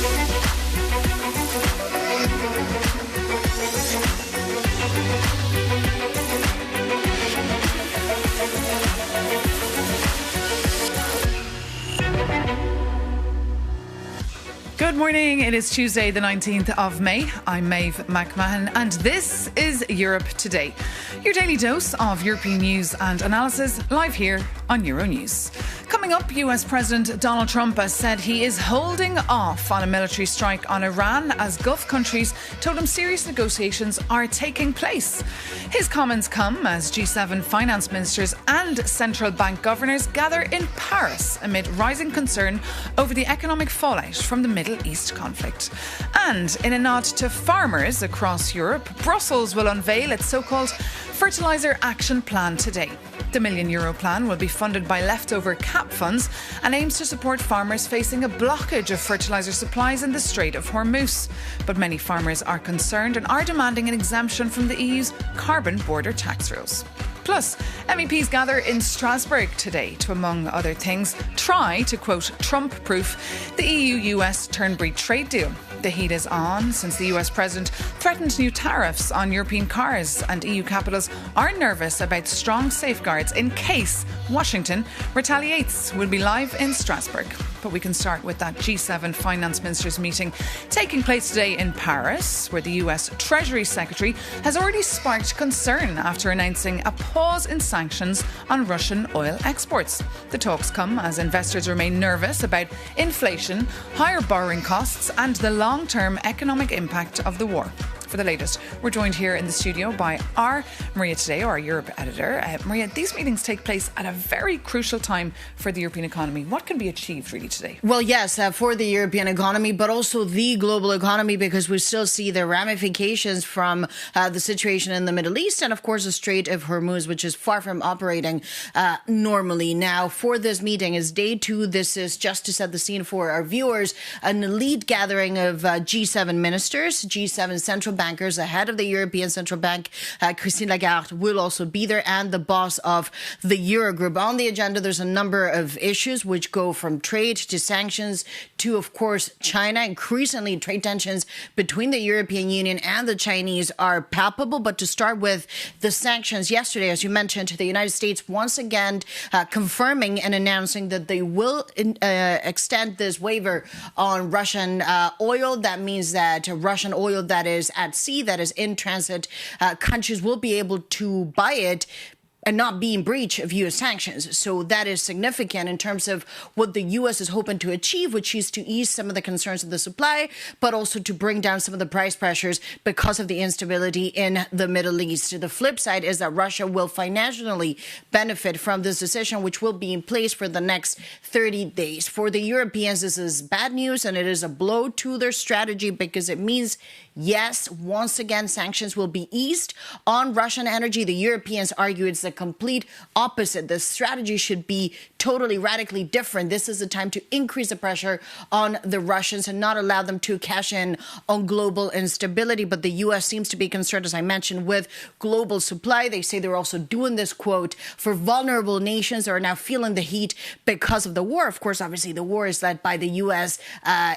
Good morning. It is Tuesday, the 19th of May. I'm Maeve McMahon, and this is Europe Today, your daily dose of European news and analysis, live here on Euronews. Coming up, US President Donald Trump has said he is holding off on a military strike on Iran as Gulf countries told him serious negotiations are taking place. His comments come as G7 finance ministers and central bank governors gather in Paris amid rising concern over the economic fallout from the Middle East conflict. And in a nod to farmers across Europe, Brussels will unveil its so-called fertiliser action plan today. The €1 million plan will be funded by leftover CAP funds and aims to support farmers facing a blockage of fertiliser supplies in the Strait of Hormuz. But many farmers are concerned and are demanding an exemption from the EU's carbon border tax rules. Plus, MEPs gather in Strasbourg today to, among other things, try to, quote, Trump-proof the EU-US Turnberry trade deal. The heat is on since the US president threatened new tariffs on European cars, and EU capitals are nervous about strong safeguards in case Washington retaliates. We'll be live in Strasbourg. But we can start with that G7 finance ministers meeting taking place today in Paris, where the US Treasury Secretary has already sparked concern after announcing a pause in sanctions on Russian oil exports. The talks come as investors remain nervous about inflation, higher borrowing costs and the long-term economic impact of the war. For the latest, we're joined here in the studio by our Maria Today, our Europe editor. Maria, these meetings take place at a very crucial time for the European economy. What can be achieved really today? Well, yes, for the European economy, but also the global economy, because we still see the ramifications from the situation in the Middle East and, of course, the Strait of Hormuz, which is far from operating normally. Now, for this meeting is day two. This is, just to set the scene for our viewers, an elite gathering of G7 ministers, G7 central bankers. The head of the European Central Bank, Christine Lagarde, will also be there, and the boss of the Eurogroup. On the agenda, there's a number of issues which go from trade to sanctions to, of course, China. Increasingly, trade tensions between the European Union and the Chinese are palpable. But to start with the sanctions, yesterday, as you mentioned, the United States once again confirming and announcing that they will extend this waiver on Russian oil. That means that Russian oil that is at sea, that is in transit, countries will be able to buy it and not be in breach of U.S. sanctions. So that is significant in terms of what the U.S. is hoping to achieve, which is to ease some of the concerns of the supply, but also to bring down some of the price pressures because of the instability in the Middle East. The flip side is that Russia will financially benefit from this decision, which will be in place for the next 30 days. For the Europeans, this is bad news, and it is a blow to their strategy because it means, yes, once again, sanctions will be eased on Russian energy. The Europeans argue it's the complete opposite. The strategy should be totally radically different. This is the time to increase the pressure on the Russians and not allow them to cash in on global instability. But the U.S. seems to be concerned, as I mentioned, with global supply. They say they're also doing this, quote, for vulnerable nations that are now feeling the heat because of the war. Of course, obviously, the war is led by the U.S.,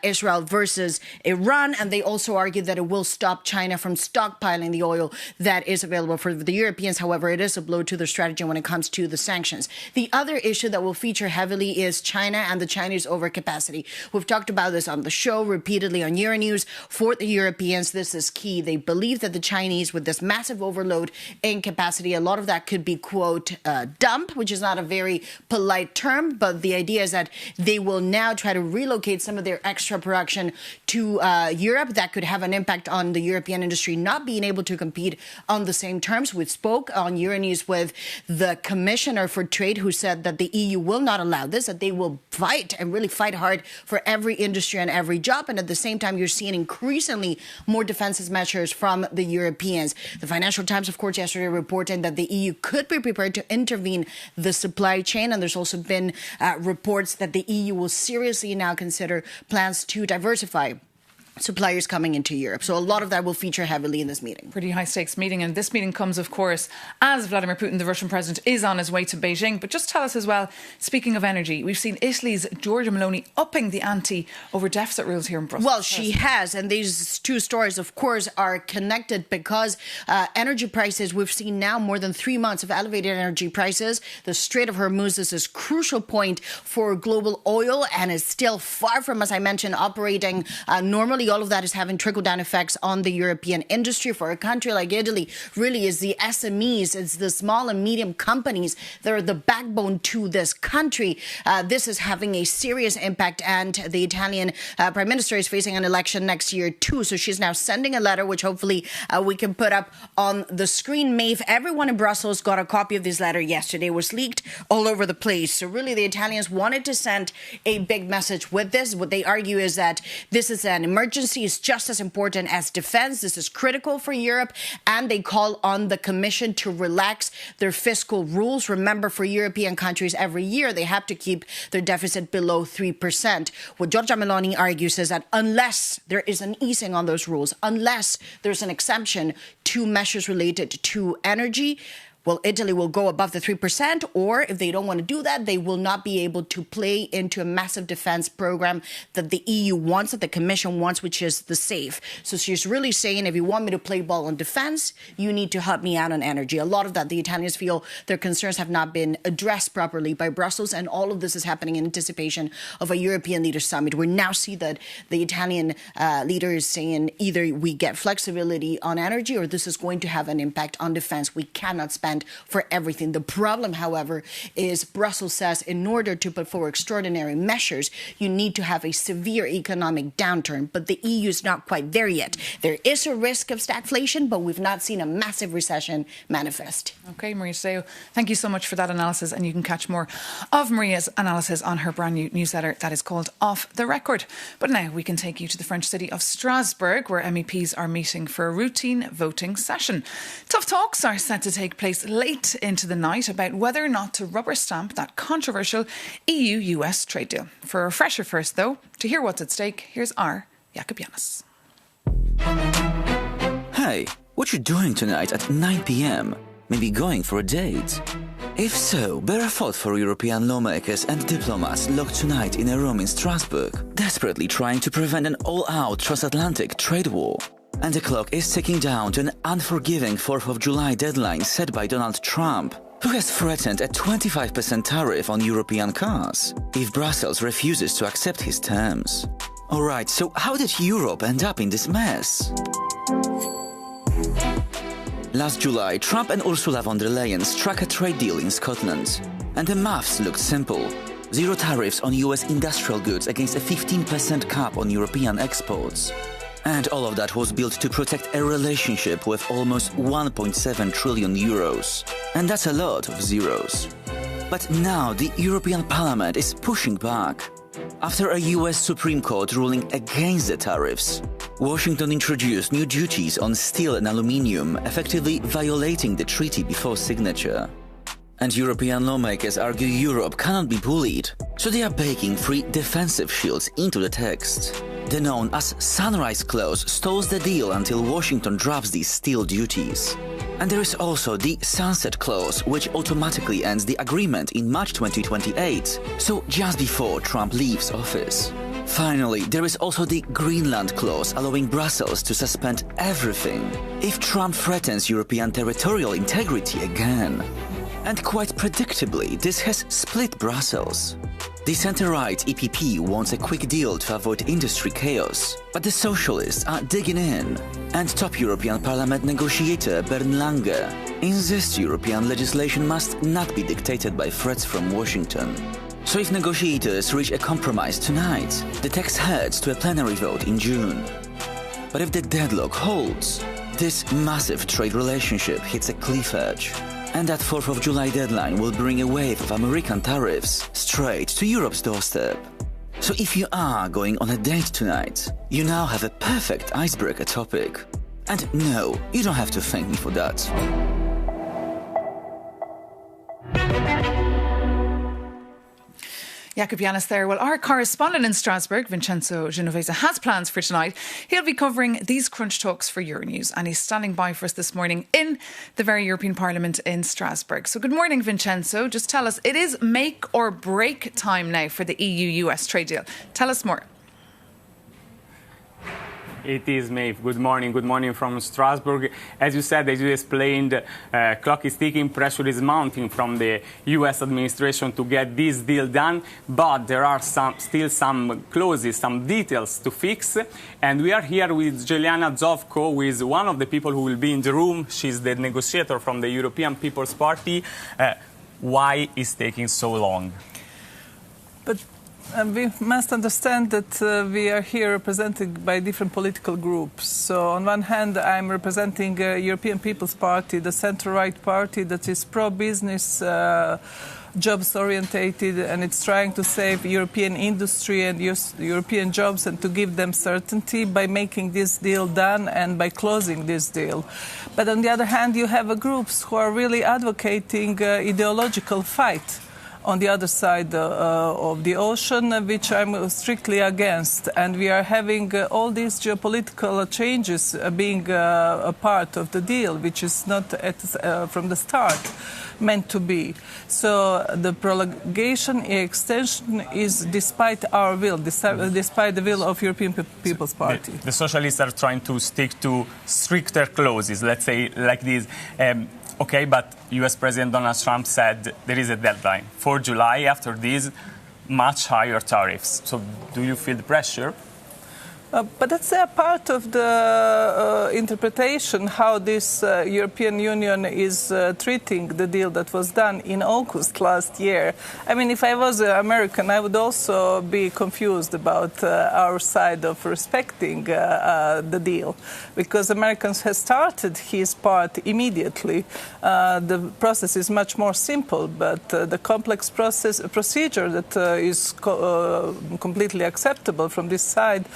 Israel versus Iran. And they also argue that it will stop China from stockpiling the oil that is available for the Europeans. However, it is a blow to their strategy when it comes to the sanctions. The other issue that will feature heavily is China and the Chinese overcapacity. We've talked about this on the show repeatedly on Euronews. For the Europeans, this is key. They believe that the Chinese, with this massive overload in capacity, a lot of that could be, quote, dump, which is not a very polite term, but the idea is that they will now try to relocate some of their extra production to Europe. That could have an impact on the European industry not being able to compete on the same terms. We spoke on Euronews with the Commissioner for Trade, who said that the EU will not allow this, that they will fight and really fight hard for every industry and every job. And at the same time, you're seeing increasingly more defensive measures from the Europeans. The Financial Times, of course, yesterday reported that the EU could be prepared to intervene the supply chain. And there's also been reports that the EU will seriously now consider plans to diversify suppliers coming into Europe. So a lot of that will feature heavily in this meeting. Pretty high stakes meeting. And this meeting comes, of course, as Vladimir Putin, the Russian president, is on his way to Beijing. But just tell us as well, speaking of energy, we've seen Italy's Giorgia Meloni upping the ante over deficit rules here in Brussels. Well, she has. And these two stories, of course, are connected because energy prices, we've seen now more than 3 months of elevated energy prices. The Strait of Hormuz is this crucial point for global oil and is still far from, as I mentioned, operating normally. All of that is having trickle-down effects on the European industry. For a country like Italy, really is the SMEs, it's the small and medium companies that are the backbone to this country. This is having a serious impact, and the Italian Prime Minister is facing an election next year too. So she's now sending a letter, which hopefully we can put up on the screen. Maeve, everyone in Brussels got a copy of this letter yesterday. It was leaked all over the place. So really the Italians wanted to send a big message with this. What they argue is that this is an emergency. Is just as important as defense. This is critical for Europe, and they call on the Commission to relax their fiscal rules. Remember, for European countries, every year they have to keep their deficit below 3%. What Giorgia Meloni argues is that unless there is an easing on those rules, unless there's an exemption to measures related to energy, well, Italy will go above the 3%, or if they don't want to do that, they will not be able to play into a massive defense program that the EU wants, that the Commission wants, which is the SAFE. So she's really saying, if you want me to play ball on defense, you need to help me out on energy. A lot of that, the Italians feel their concerns have not been addressed properly by Brussels, and all of this is happening in anticipation of a European leaders summit. We now see that the Italian leader is saying either we get flexibility on energy or this is going to have an impact on defense. We cannot spend for everything. The problem, however, is Brussels says in order to put forward extraordinary measures, you need to have a severe economic downturn. But the EU is not quite there yet. There is a risk of stagflation, but we've not seen a massive recession manifest. OK, Maria Seo, thank you so much for that analysis. And you can catch more of Maria's analysis on her brand new newsletter that is called Off the Record. But now we can take you to the French city of Strasbourg, where MEPs are meeting for a routine voting session. Tough talks are set to take place late into the night about whether or not to rubber stamp that controversial EU-US trade deal. For a refresher first, though, to hear what's at stake, here's our Jakob Janis. Hey, what you doing tonight at 9 p.m? Maybe going for a date? If so, better fought for European lawmakers and diplomats locked tonight in a room in Strasbourg, desperately trying to prevent an all-out transatlantic trade war. And the clock is ticking down to an unforgiving 4th of July deadline set by Donald Trump, who has threatened a 25% tariff on European cars if Brussels refuses to accept his terms. Alright, so how did Europe end up in this mess? Last July, Trump and Ursula von der Leyen struck a trade deal in Scotland. And the maths looked simple. Zero tariffs on US industrial goods against a 15% cap on European exports. And all of that was built to protect a relationship with almost 1.7 trillion euros. And that's a lot of zeros. But now the European Parliament is pushing back. After a US Supreme Court ruling against the tariffs, Washington introduced new duties on steel and aluminium, effectively violating the treaty before signature. And European lawmakers argue Europe cannot be bullied, so they are baking 3 defensive shields into the text. The known as Sunrise Clause stalls the deal until Washington drops these steel duties. And there is also the Sunset Clause, which automatically ends the agreement in March 2028, so just before Trump leaves office. Finally, there is also the Greenland Clause, allowing Brussels to suspend everything if Trump threatens European territorial integrity again. And quite predictably, this has split Brussels. The centre-right EPP wants a quick deal to avoid industry chaos, but the socialists are digging in. And top European Parliament negotiator Bernd Lange insists European legislation must not be dictated by threats from Washington. So if negotiators reach a compromise tonight, the text heads to a plenary vote in June. But if the deadlock holds, this massive trade relationship hits a cliff edge. And that 4th of July deadline will bring a wave of American tariffs straight to Europe's doorstep. So if you are going on a date tonight, you now have a perfect icebreaker topic. And no, you don't have to thank me for that. Jacob Yanis there. Well, our correspondent in Strasbourg, Vincenzo Genovese, has plans for tonight. He'll be covering these crunch talks for Euronews, and he's standing by for us this morning in the very European Parliament in Strasbourg. So good morning, Vincenzo. Just tell us, it is make or break time now for the EU-US trade deal. Tell us more. It is, Maeve. Good morning from Strasbourg. As you said, as you explained, clock is ticking, pressure is mounting from the US administration to get this deal done, but there are still some clauses, some details to fix, and we are here with Juliana Zovko, who is one of the people who will be in the room. She's the negotiator from the European People's Party. Why is taking so long? But we must understand that we are here represented by different political groups. So on one hand, I'm representing European People's Party, the centre-right party that is pro-business, jobs-orientated, and it's trying to save European industry and European jobs and to give them certainty by making this deal done and by closing this deal. But on the other hand, you have groups who are really advocating ideological fight on the other side of the ocean, which I'm strictly against. And we are having all these geopolitical changes being a part of the deal, which is not from the start meant to be. So the prolongation, extension is despite our will, despite the will of European People's Party. The socialists are trying to stick to stricter clauses, let's say like this. Okay, but US President Donald Trump said there is a deadline for July. After this, much higher tariffs. So do you feel the pressure? But that's a part of the interpretation, how this European Union is treating the deal that was done in August last year. I mean, if I was an American, I would also be confused about our side of respecting the deal, because Americans have started his part immediately. The process is much more simple, but the complex procedure that is completely acceptable from this side,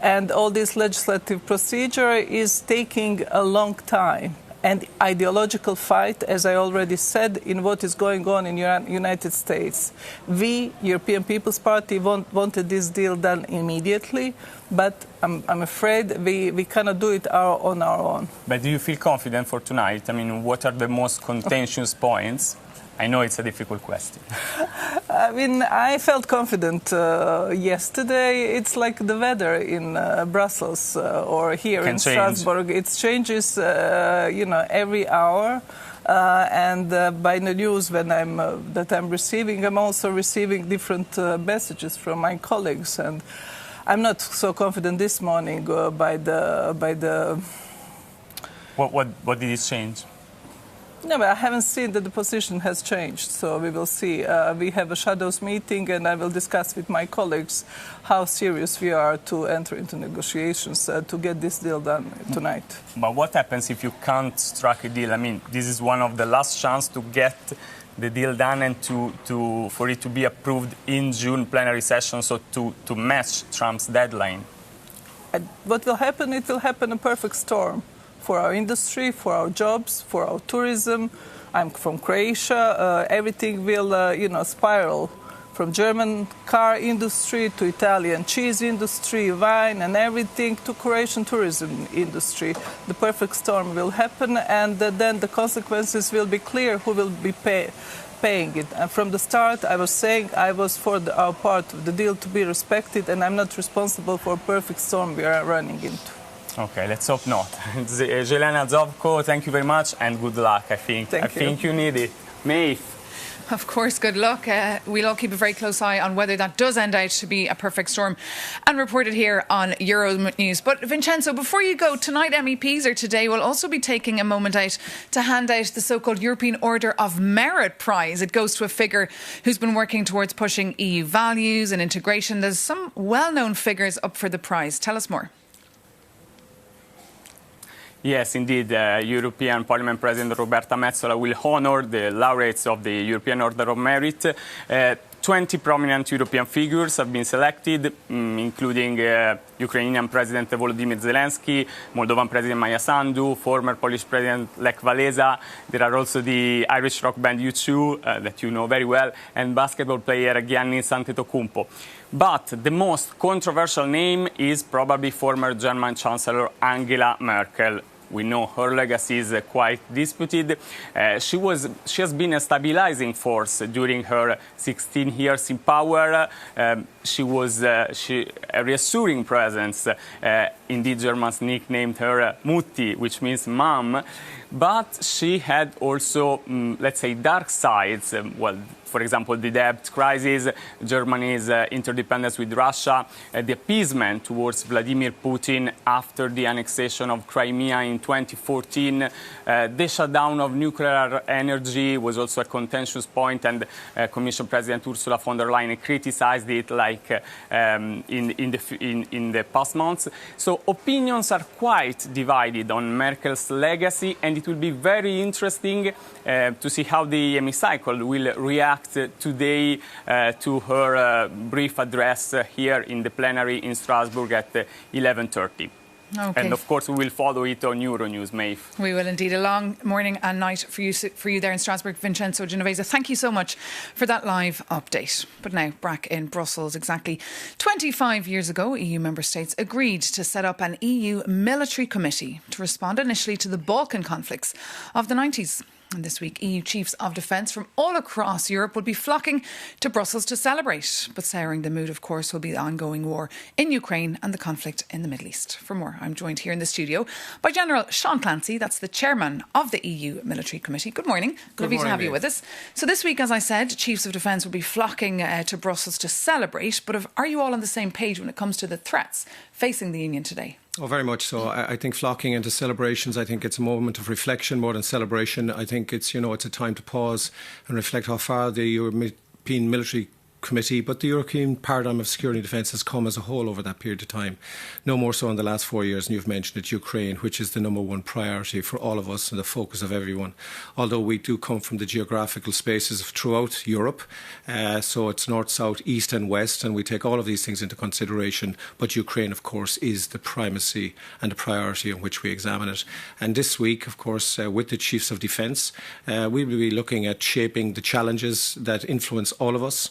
and all this legislative procedure is taking a long time. And ideological fight, as I already said, in what is going on in the United States. We, European People's Party, wanted this deal done immediately, but I'm afraid we cannot do it on our own. But do you feel confident for tonight? I mean, what are the most contentious points? I know it's a difficult question. I mean, I felt confident yesterday. It's like the weather in Brussels or here in Strasbourg. It changes, every hour. And by the news that I'm receiving, I'm also receiving different messages from my colleagues. And I'm not so confident this morning by the. What did it change? No, but I haven't seen that the position has changed, so we will see. We have a shadows meeting, and I will discuss with my colleagues how serious we are to enter into negotiations to get this deal done tonight. But what happens if you can't strike a deal? I mean, this is one of the last chances to get the deal done and for it to be approved in June plenary session, so to match Trump's deadline. What will happen? It will happen a perfect storm. For our industry, for our jobs, for our tourism. I'm from Croatia. Everything will, spiral from German car industry to Italian cheese industry, wine and everything to Croatian tourism industry. The perfect storm will happen, and then the consequences will be clear who will be paying it. And from the start, I was saying I was for our part of the deal to be respected, and I'm not responsible for a perfect storm we are running into. Okay, let's hope not. Juliana Zovko, thank you very much and good luck, I think. I think you need it. Maeve. Of course, good luck. We'll all keep a very close eye on whether that does end out to be a perfect storm and report it here on Euronews. But Vincenzo, before you go, tonight today will also be taking a moment out to hand out the so-called European Order of Merit Prize. It goes to a figure who's been working towards pushing EU values and integration. There's some well-known figures up for the prize. Tell us more. Yes, indeed. European Parliament President Roberta Metsola will honour the laureates of the European Order of Merit. 20 prominent European figures have been selected, including Ukrainian President Volodymyr Zelensky, Moldovan President Maia Sandu, former Polish President Lech Walesa. There are also the Irish rock band U2, that you know very well, and basketball player Giannis Antetokounmpo. But the most controversial name is probably former German Chancellor Angela Merkel. We know her legacy is quite disputed. She has been a stabilizing force during her 16 years in power. She was a reassuring presence. Indeed, Germans nicknamed her Mutti, which means mom. But she had also, let's say, dark sides. For example, the debt crisis, Germany's interdependence with Russia, the appeasement towards Vladimir Putin after the annexation of Crimea in 2014, the shutdown of nuclear energy was also a contentious point, and Commission President Ursula von der Leyen criticized it like in the past months. So opinions are quite divided on Merkel's legacy, and it will be very interesting to see how the hemicycle will react today to her brief address here in the plenary in Strasbourg at 11:30. Okay. And of course, we will follow it on Euronews, Maeve. We will indeed. A long morning and night for you there in Strasbourg, Vincenzo Genovese. Thank you so much for that live update. But now, back in Brussels, exactly 25 years ago, EU member states agreed to set up an EU military committee to respond initially to the Balkan conflicts of the 90s. And this week, EU chiefs of defence from all across Europe will be flocking to Brussels to celebrate. But souring the mood, of course, will be the ongoing war in Ukraine and the conflict in the Middle East. For more, I'm joined here in the studio by General Sean Clancy, that's the chairman of the EU Military Committee. Good morning. Lovely to have you with us. So this week, as I said, chiefs of defence will be flocking to Brussels to celebrate. But are you all on the same page when it comes to the threats facing the Union today? Oh, very much so. I think flocking into celebrations, I think it's a moment of reflection more than celebration. I think it's a time to pause and reflect how far the European Military Committee, but the European paradigm of security and defence has come as a whole over that period of time. No more so in the last 4 years, and you've mentioned it, Ukraine, which is the number one priority for all of us and the focus of everyone. Although we do come from the geographical spaces throughout Europe, so it's north, south, east and west, and we take all of these things into consideration. But Ukraine, of course, is the primacy and the priority on which we examine it. And this week, of course, with the chiefs of defence, we will be looking at shaping the challenges that influence all of us.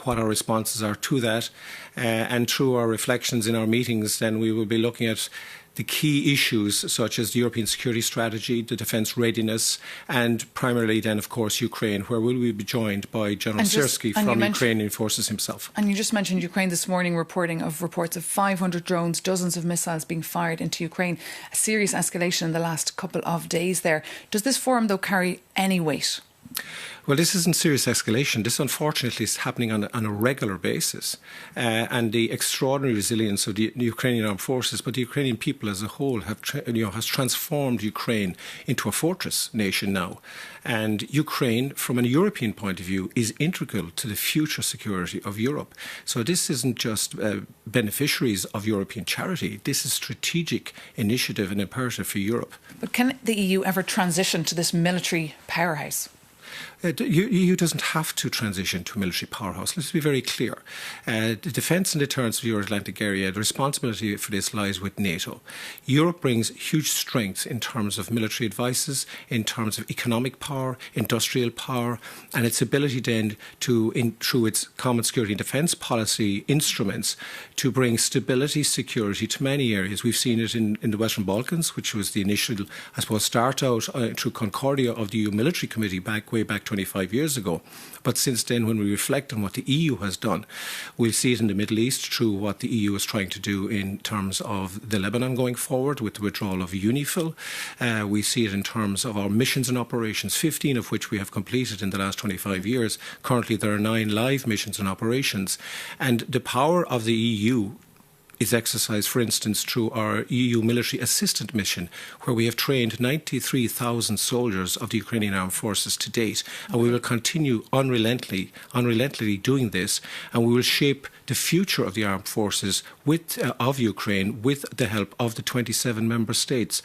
What our responses are to that, and through our reflections in our meetings, then we will be looking at the key issues such as the European security strategy, the defence readiness, and primarily then, of course, Ukraine, where we will be joined by General Syrski from Ukrainian forces himself. And you just mentioned Ukraine this morning, reports of 500 drones, dozens of missiles being fired into Ukraine. A serious escalation in the last couple of days there. Does this forum, though, carry any weight? Well, this isn't serious escalation. This, unfortunately, is happening on a regular basis. And the extraordinary resilience of the Ukrainian armed forces, but the Ukrainian people as a whole has transformed Ukraine into a fortress nation now. And Ukraine, from a European point of view, is integral to the future security of Europe. So this isn't just beneficiaries of European charity. This is strategic initiative and imperative for Europe. But can the EU ever transition to this military powerhouse? The EU doesn't have to transition to a military powerhouse. Let's be very clear. The defence and deterrence of the Euro-Atlantic area, the responsibility for this lies with NATO. Europe brings huge strength in terms of military advices, in terms of economic power, industrial power, and its ability then through its common security and defence policy instruments, to bring stability, security to many areas. We've seen it in the Western Balkans, which was the initial, I suppose, start out through Concordia of the EU Military Committee way back 25 years ago. But since then, when we reflect on what the EU has done, we'll see it in the Middle East through what the EU is trying to do in terms of the Lebanon going forward with the withdrawal of UNIFIL. We see it in terms of our missions and operations, 15 of which we have completed in the last 25 years. Currently, there are 9 live missions and operations. And the power of the EU is exercised, for instance, through our EU military assistant mission, where we have trained 93,000 soldiers of the Ukrainian armed forces to date. And we will continue unrelentingly doing this, and we will shape the future of the armed forces of Ukraine with the help of the 27 member states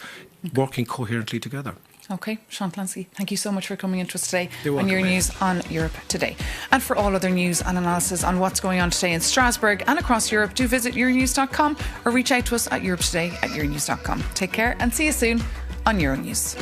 working coherently together. Okay, Sean Clancy, thank you so much for coming into us today You're on welcome, your Maeve. news on Europe Today. And for all other news and analysis on what's going on today in Strasbourg and across Europe, do visit euronews.com or reach out to us at europetoday@euronews.com. Take care and see you soon on Euronews.